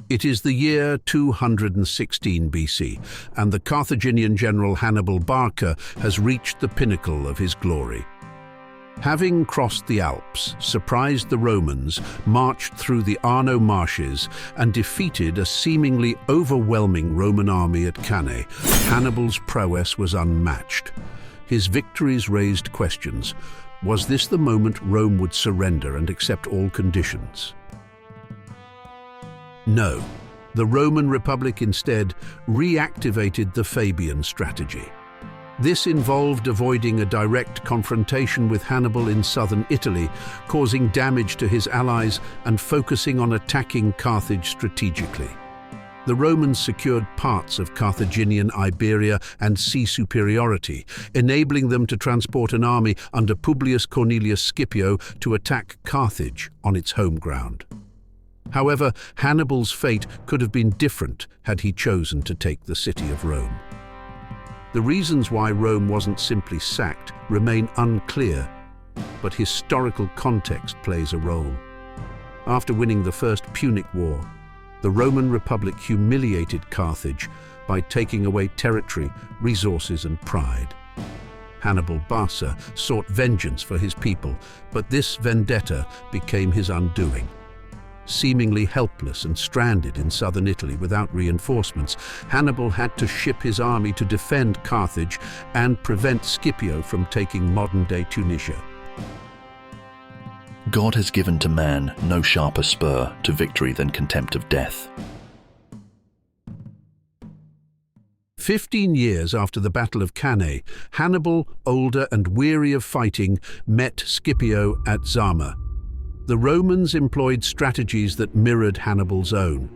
It is the year 216 BC, and the Carthaginian general Hannibal Barca has reached the pinnacle of his glory. Having crossed the Alps, surprised the Romans, marched through the Arno marshes, and defeated a seemingly overwhelming Roman army at Cannae, Hannibal's prowess was unmatched. His victories raised questions. Was this the moment Rome would surrender and accept all conditions? No. The Roman Republic instead reactivated the Fabian strategy. This involved avoiding a direct confrontation with Hannibal in southern Italy, causing damage to his allies and focusing on attacking Carthage strategically. The Romans secured parts of Carthaginian Iberia and sea superiority, enabling them to transport an army under Publius Cornelius Scipio to attack Carthage on its home ground. However, Hannibal's fate could have been different had he chosen to take the city of Rome. The reasons why Rome wasn't simply sacked remain unclear, but historical context plays a role. After winning the First Punic War, the Roman Republic humiliated Carthage by taking away territory, resources, and pride. Hannibal Barca sought vengeance for his people, but this vendetta became his undoing. Seemingly helpless and stranded in southern Italy without reinforcements, Hannibal had to ship his army to defend Carthage and prevent Scipio from taking modern-day Tunisia. God has given to man no sharper spur to victory than contempt of death. 15 years after the Battle of Cannae, Hannibal, older and weary of fighting, met Scipio at Zama. The Romans employed strategies that mirrored Hannibal's own.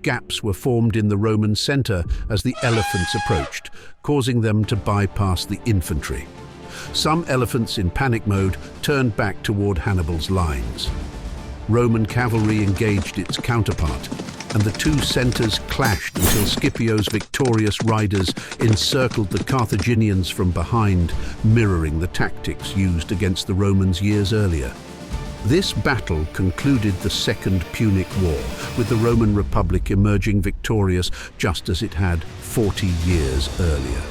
Gaps were formed in the Roman center as the elephants approached, causing them to bypass the infantry. Some elephants in panic mode turned back toward Hannibal's lines. Roman cavalry engaged its counterpart, and the two centers clashed until Scipio's victorious riders encircled the Carthaginians from behind, mirroring the tactics used against the Romans years earlier. This battle concluded the Second Punic War, with the Roman Republic emerging victorious just as it had 40 years earlier.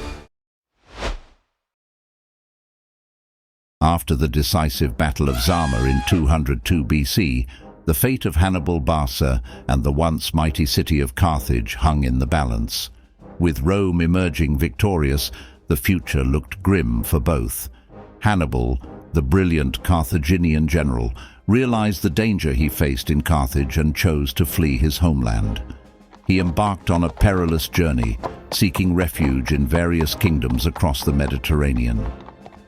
After the decisive Battle of Zama in 202 BC, the fate of Hannibal Barca and the once mighty city of Carthage hung in the balance. With Rome emerging victorious, the future looked grim for both. Hannibal, the brilliant Carthaginian general, realized the danger he faced in Carthage and chose to flee his homeland. He embarked on a perilous journey, seeking refuge in various kingdoms across the Mediterranean.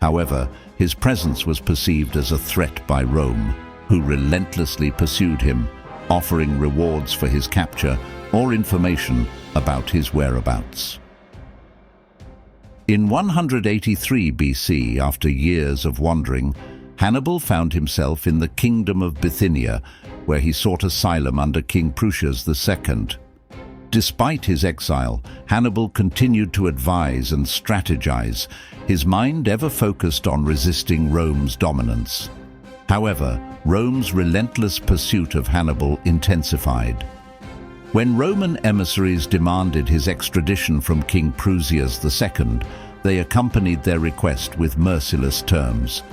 However, his presence was perceived as a threat by Rome, who relentlessly pursued him, offering rewards for his capture or information about his whereabouts. In 183 BC, after years of wandering, Hannibal found himself in the kingdom of Bithynia, where he sought asylum under King Prusias II. Despite his exile, Hannibal continued to advise and strategize, his mind ever focused on resisting Rome's dominance. However, Rome's relentless pursuit of Hannibal intensified. When Roman emissaries demanded his extradition from King Prusias II, they accompanied their request with merciless terms.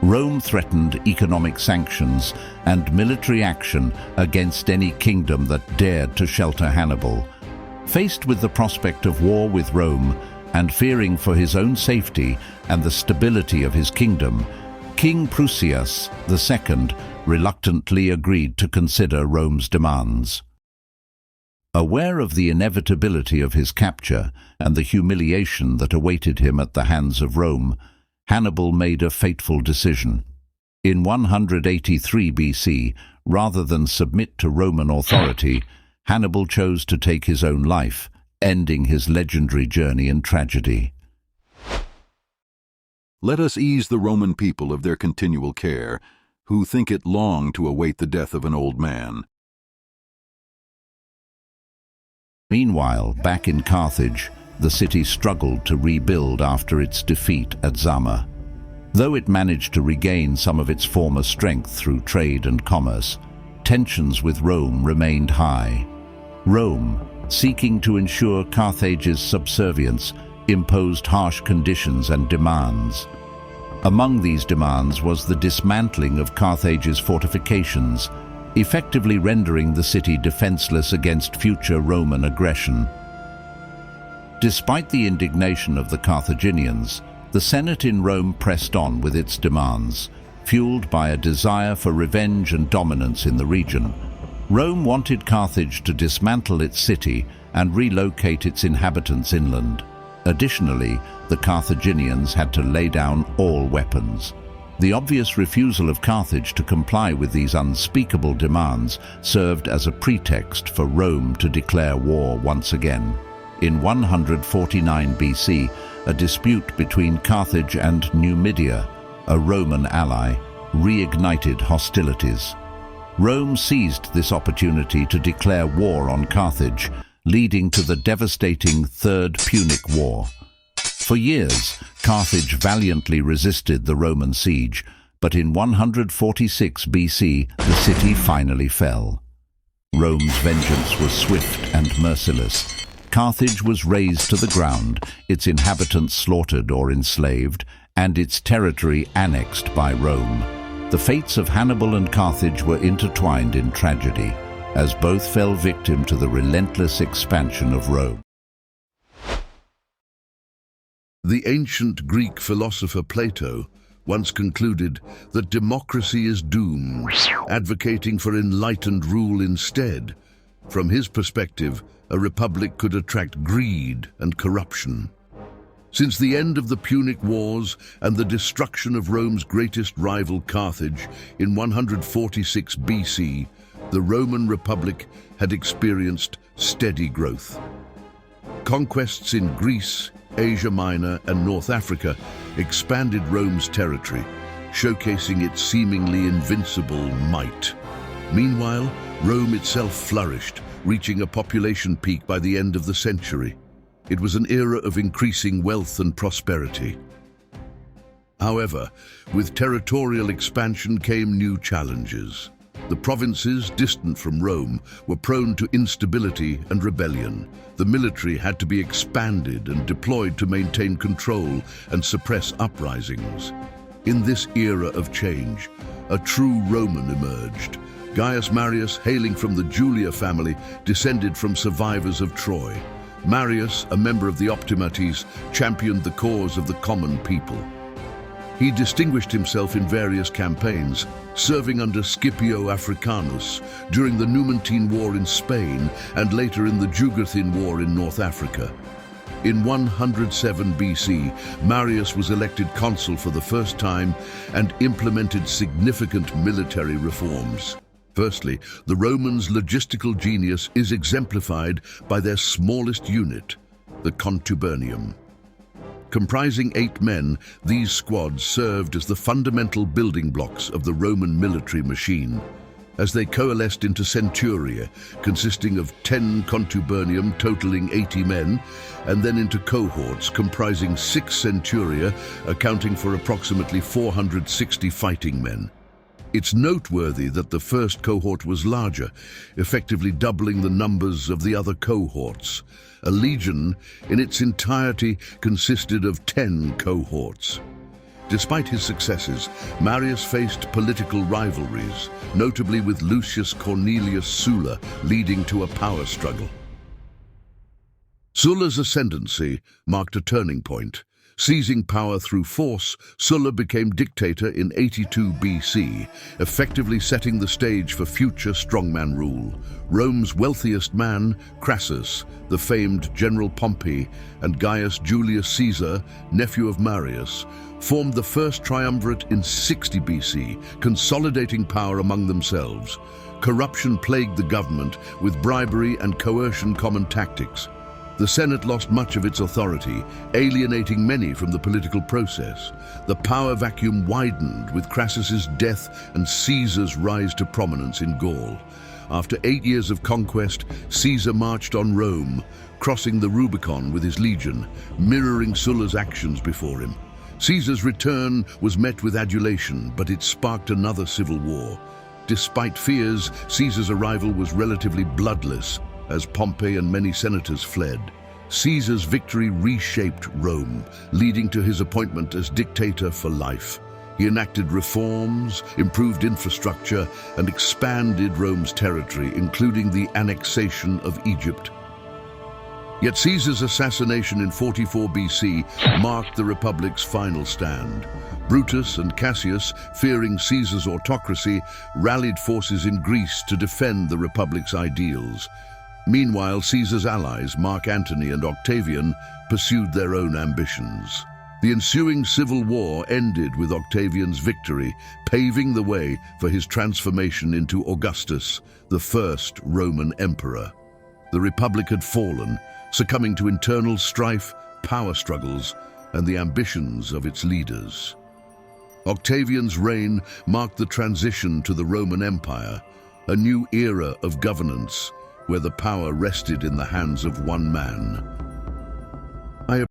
Rome threatened economic sanctions and military action against any kingdom that dared to shelter Hannibal. Faced with the prospect of war with Rome and fearing for his own safety and the stability of his kingdom, King Prusias II reluctantly agreed to consider Rome's demands. Aware of the inevitability of his capture and the humiliation that awaited him at the hands of Rome, Hannibal made a fateful decision. In 183 BC, rather than submit to Roman authority, Hannibal chose to take his own life, ending his legendary journey in tragedy. Let us ease the Roman people of their continual care, who think it long to await the death of an old man. Meanwhile, back in Carthage, the city struggled to rebuild after its defeat at Zama. Though it managed to regain some of its former strength through trade and commerce, tensions with Rome remained high. Rome, seeking to ensure Carthage's subservience, imposed harsh conditions and demands. Among these demands was the dismantling of Carthage's fortifications, effectively rendering the city defenseless against future Roman aggression. Despite the indignation of the Carthaginians, the Senate in Rome pressed on with its demands, fueled by a desire for revenge and dominance in the region. Rome wanted Carthage to dismantle its city and relocate its inhabitants inland. Additionally, the Carthaginians had to lay down all weapons. The obvious refusal of Carthage to comply with these unspeakable demands served as a pretext for Rome to declare war once again. In 149 BC, a dispute between Carthage and Numidia, a Roman ally, reignited hostilities. Rome seized this opportunity to declare war on Carthage, leading to the devastating Third Punic War. For years, Carthage valiantly resisted the Roman siege, but in 146 BC, the city finally fell. Rome's vengeance was swift and merciless. Carthage was razed to the ground, its inhabitants slaughtered or enslaved, and its territory annexed by Rome. The fates of Hannibal and Carthage were intertwined in tragedy, as both fell victim to the relentless expansion of Rome. The ancient Greek philosopher Plato once concluded that democracy is doomed, advocating for enlightened rule instead. From his perspective, a republic could attract greed and corruption. Since the end of the Punic Wars and the destruction of Rome's greatest rival Carthage in 146 BC, the Roman Republic had experienced steady growth. Conquests in Greece, Asia Minor, and North Africa expanded Rome's territory, showcasing its seemingly invincible might. Meanwhile, Rome itself flourished, reaching a population peak by the end of the century. It was an era of increasing wealth and prosperity. However, with territorial expansion came new challenges. The provinces distant from Rome were prone to instability and rebellion. The military had to be expanded and deployed to maintain control and suppress uprisings. In this era of change, a true Roman emerged. Gaius Marius, hailing from the Julia family, descended from survivors of Troy. Marius, a member of the Optimates, championed the cause of the common people. He distinguished himself in various campaigns, serving under Scipio Africanus during the Numantine War in Spain and later in the Jugurthine War in North Africa. In 107 BC, Marius was elected consul for the first time and implemented significant military reforms. Firstly, the Romans' logistical genius is exemplified by their smallest unit, the contubernium. Comprising 8 men, these squads served as the fundamental building blocks of the Roman military machine. As they coalesced into centuria, consisting of 10 contubernium totaling 80 men, and then into cohorts comprising 6 centuria, accounting for approximately 460 fighting men. It's noteworthy that the first cohort was larger, effectively doubling the numbers of the other cohorts. A legion, in its entirety, consisted of 10 cohorts. Despite his successes, Marius faced political rivalries, notably with Lucius Cornelius Sulla, leading to a power struggle. Sulla's ascendancy marked a turning point. Seizing power through force, Sulla became dictator in 82 BC, effectively setting the stage for future strongman rule. Rome's wealthiest man, Crassus, the famed General Pompey, and Gaius Julius Caesar, nephew of Marius, formed the first triumvirate in 60 BC, consolidating power among themselves. Corruption plagued the government, with bribery and coercion common tactics. The Senate lost much of its authority, alienating many from the political process. The power vacuum widened with Crassus's death and Caesar's rise to prominence in Gaul. After 8 years of conquest, Caesar marched on Rome, crossing the Rubicon with his legion, mirroring Sulla's actions before him. Caesar's return was met with adulation, but it sparked another civil war. Despite fears, Caesar's arrival was relatively bloodless. As Pompey and many senators fled, Caesar's victory reshaped Rome, leading to his appointment as dictator for life. He enacted reforms, improved infrastructure, and expanded Rome's territory, including the annexation of Egypt. Yet Caesar's assassination in 44 BC marked the Republic's final stand. Brutus and Cassius, fearing Caesar's autocracy, rallied forces in Greece to defend the Republic's ideals. Meanwhile, Caesar's allies, Mark Antony and Octavian, pursued their own ambitions. The ensuing civil war ended with Octavian's victory, paving the way for his transformation into Augustus, the first Roman emperor. The Republic had fallen, succumbing to internal strife, power struggles, and the ambitions of its leaders. Octavian's reign marked the transition to the Roman Empire, a new era of governance where the power rested in the hands of one man,